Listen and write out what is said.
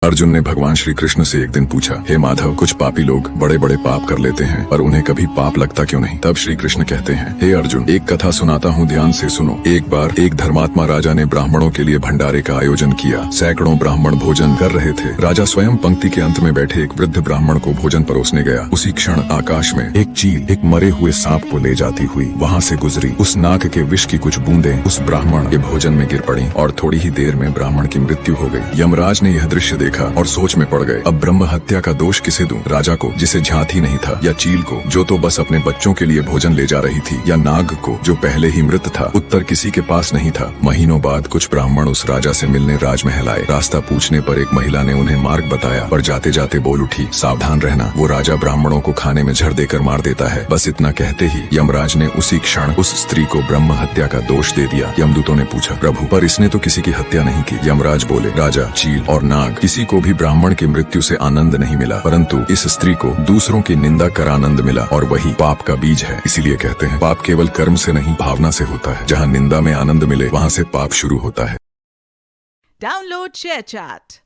अर्जुन ने भगवान श्री कृष्ण से एक दिन पूछा, हे माधव, कुछ पापी लोग बड़े बड़े पाप कर लेते हैं पर उन्हें कभी पाप लगता क्यों नहीं? तब श्री कृष्ण कहते हैं, हे अर्जुन, एक कथा सुनाता हूँ, ध्यान से सुनो। एक बार एक धर्मात्मा राजा ने ब्राह्मणों के लिए भंडारे का आयोजन किया। सैकड़ों ब्राह्मण भोजन कर रहे थे। राजा स्वयं पंक्ति के अंत में बैठे एक वृद्ध ब्राह्मण को भोजन परोसने गया। उसी क्षण आकाश में एक चील एक मरे हुए सांप को ले जाती हुई वहाँ से गुजरी। उस नाग के विष की कुछ बूंदें उस ब्राह्मण के भोजन में गिर पड़ी और थोड़ी ही देर में ब्राह्मण की मृत्यु हो गई। यमराज ने यह दृश्य देखा और सोच में पड़ गए, अब ब्रह्म हत्या का दोष किसे दूं? राजा को जिसे झांत ही नहीं था, या चील को जो तो बस अपने बच्चों के लिए भोजन ले जा रही थी, या नाग को जो पहले ही मृत था? उत्तर किसी के पास नहीं था। महीनों बाद कुछ ब्राह्मण उस राजा से मिलने राजमहल आए। रास्ता पूछने पर एक महिला ने उन्हें मार्ग बताया, पर जाते जाते बोल उठी, सावधान रहना, वो राजा ब्राह्मणों को खाने में झड़ देकर मार देता है। बस इतना कहते ही यमराज ने उसी क्षण उस स्त्री को ब्रह्म हत्या का दोष दे दिया। यमदूतों ने पूछा, प्रभु, पर इसने तो किसी की हत्या नहीं की। यमराज बोले, राजा, चील और नाग, किसी को भी ब्राह्मण की मृत्यु से आनंद नहीं मिला, परंतु इस स्त्री को दूसरों की निंदा कर आनंद मिला, और वही पाप का बीज है। इसीलिए कहते हैं, पाप केवल कर्म से नहीं, भावना से होता है। जहाँ निंदा में आनंद मिले, वहाँ से पाप शुरू होता है। Download ShareChat.